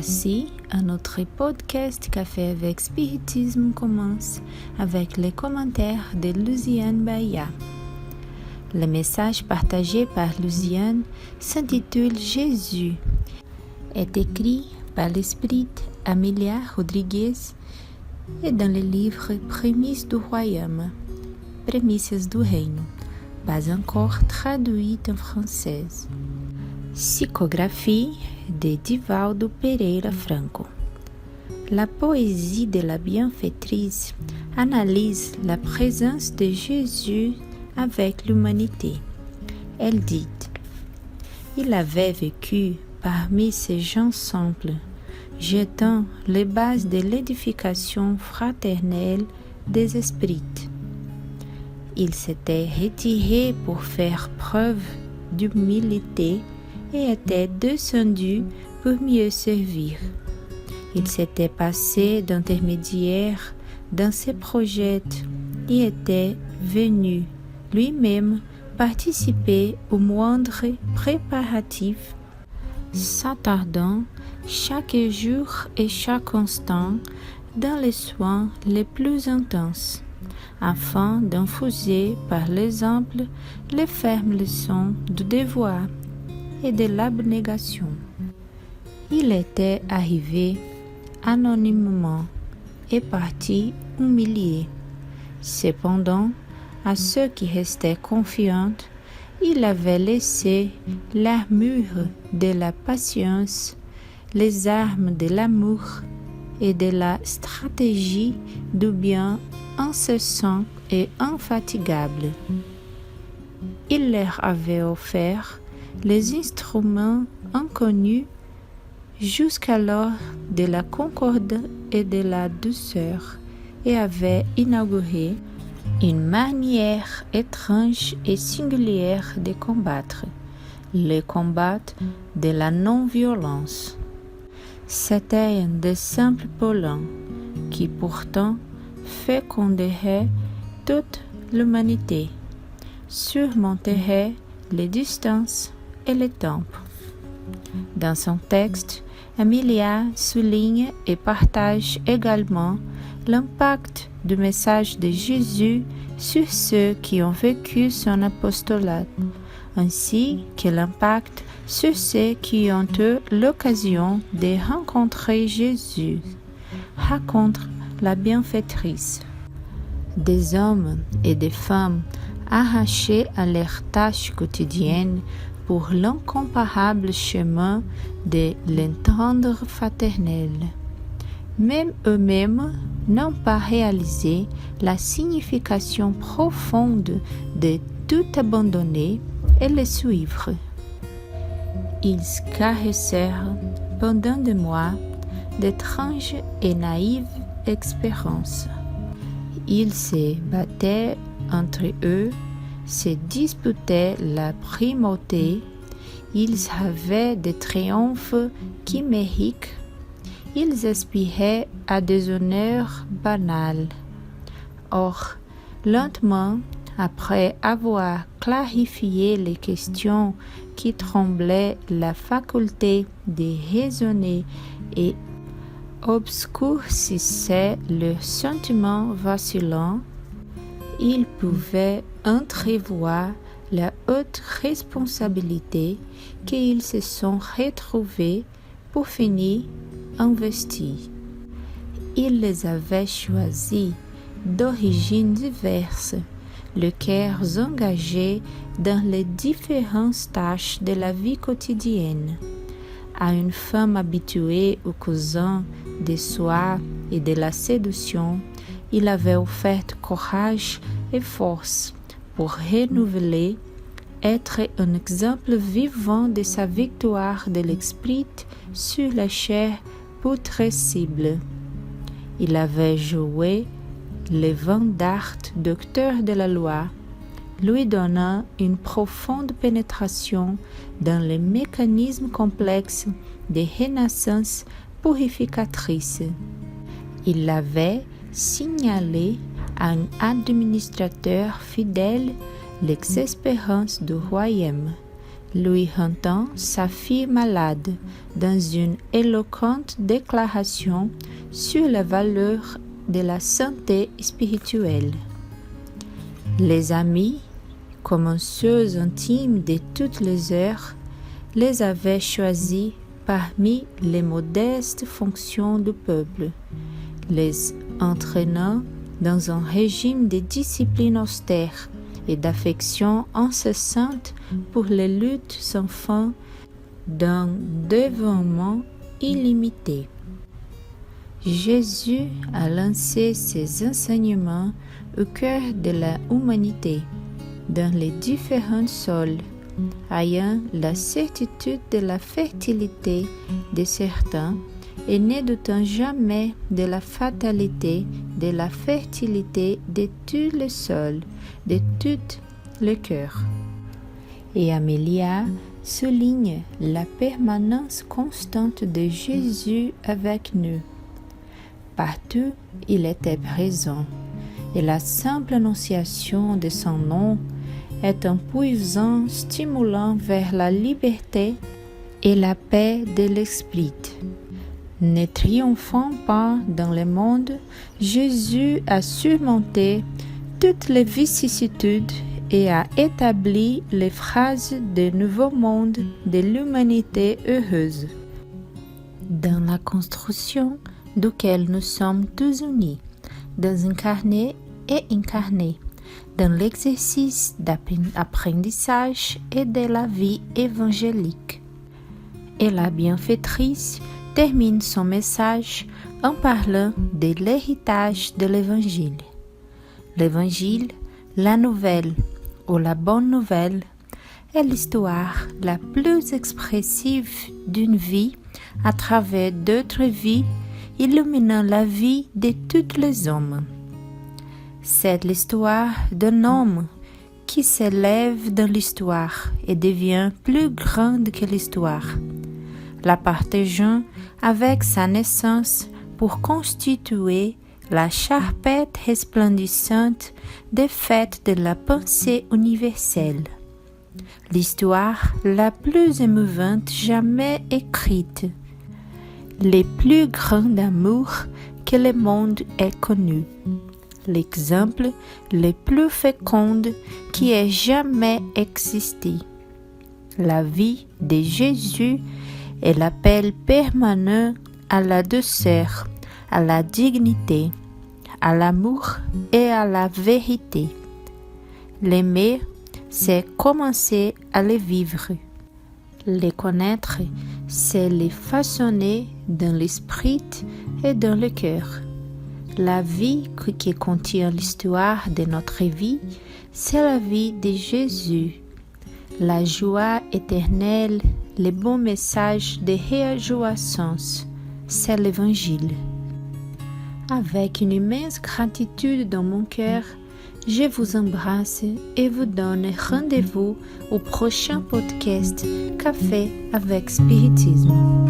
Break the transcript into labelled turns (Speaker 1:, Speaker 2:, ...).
Speaker 1: Voici un autre podcast Café avec Spiritisme commence avec les commentaires de Luciane Bahia. Le message partagé par Luciane s'intitule Jésus, est écrit par l'esprit Amélia Rodrigues et dans le livre Prémices du Royaume, Prémices du Reino, pas encore traduite en français. Psicographie de Divaldo Pereira Franco. La poésie de la bienfaitrice analyse la présence de Jésus avec l'humanité. Elle dit: il avait vécu parmi ces gens simples, jetant les bases de l'édification fraternelle des esprits. Il s'était retiré pour faire preuve d'humilité et était descendu pour mieux servir. Il s'était passé d'intermédiaire dans ses projets et était venu lui-même participer aux moindres préparatifs, s'attardant chaque jour et chaque instant dans les soins les plus intenses, afin d'infuser par l'exemple les fermes leçons du devoir et de l'abnégation. Il était arrivé anonymement et parti humilié. Cependant, à ceux qui restaient confiants, il avait laissé l'armure de la patience, les armes de l'amour et de la stratégie du bien incessant et infatigable. Il leur avait offert les instruments inconnus jusqu'alors de la concorde et de la douceur et avait inauguré une manière étrange et singulière de combattre, le combat de la non-violence. C'était un des simples pollen qui pourtant féconderait toute l'humanité, surmonterait les distances et les temps. Dans son texte, Amélia souligne et partage également l'impact du message de Jésus sur ceux qui ont vécu son apostolat, ainsi que l'impact sur ceux qui ont eu l'occasion de rencontrer Jésus, raconte la bienfaitrice. Des hommes et des femmes arrachés à leurs tâches quotidiennes pour l'incomparable chemin de l'entendre fraternel. Même eux-mêmes n'ont pas réalisé la signification profonde de tout abandonner et le suivre. Ils caressèrent pendant des mois d'étranges et naïves expériences. Ils se battaient entre eux, se disputaient la primauté, ils avaient des triomphes chimériques, ils aspiraient à des honneurs banals. Or, lentement, après avoir clarifié les questions qui tremblaient la faculté de raisonner et obscurcissaient le sentiment vacillant, ils pouvaient entrevoir la haute responsabilité qu'ils se sont retrouvés pour finir investis. Ils les avaient choisis d'origines diverses, le cœur engagé dans les différentes tâches de la vie quotidienne. À une femme habituée aux cousins des soins et de la séduction, il avait offert courage et force pour renouveler, être un exemple vivant de sa victoire de l'esprit sur la chair putrescible. Il avait joué le vent d'art docteur de la loi, lui donnant une profonde pénétration dans les mécanismes complexes de renaissance purificatrice. Il l'avait signalé à un administrateur fidèle l'expérience du royaume, lui rendant sa fille malade dans une éloquente déclaration sur la valeur de la santé spirituelle. Les amis, commenceuses intimes de toutes les heures, les avaient choisis parmi les modestes fonctions du peuple, les entraînant dans un régime de discipline austère et d'affection incessante pour les luttes sans fin d'un dévouement illimité. Jésus a lancé ses enseignements au cœur de l'humanité, dans les différents sols, ayant la certitude de la fertilité de certains et ne doutant jamais de la fatalité de la fertilité de tous les sols, de tout le cœur. Et Amélia souligne la permanence constante de Jésus avec nous. Partout, il était présent, et la simple annonciation de son nom est un puissant stimulant vers la liberté et la paix de l'esprit. Ne triomphant pas dans le monde, Jésus a surmonté toutes les vicissitudes et a établi les phrases du nouveau monde de l'humanité heureuse, dans la construction duquel nous sommes tous unis, dans incarné et incarné, dans l'exercice d'apprentissage et de la vie évangélique. Et la bienfaitrice termine son message en parlant de l'héritage de l'Évangile. L'Évangile, la nouvelle ou la bonne nouvelle, est l'histoire la plus expressive d'une vie à travers d'autres vies, illuminant la vie de tous les hommes. C'est l'histoire d'un homme qui s'élève dans l'histoire et devient plus grande que l'histoire, la partageant avec sa naissance pour constituer la charpente resplendissante des faits de la pensée universelle, l'histoire la plus émouvante jamais écrite, le plus grand amour que le monde ait connu, l'exemple le plus fécond qui ait jamais existé. La vie de Jésus est l'appel permanent à la douceur, à la dignité, à l'amour et à la vérité. L'aimer, c'est commencer à le vivre. Les connaître, c'est les façonner dans l'esprit et dans le cœur. La vie qui contient l'histoire de notre vie, c'est la vie de Jésus. La joie éternelle, le bon message de réjouissance, c'est l'Évangile. Avec une immense gratitude dans mon cœur, je vous embrasse et vous donne rendez-vous au prochain podcast Café avec Spiritisme.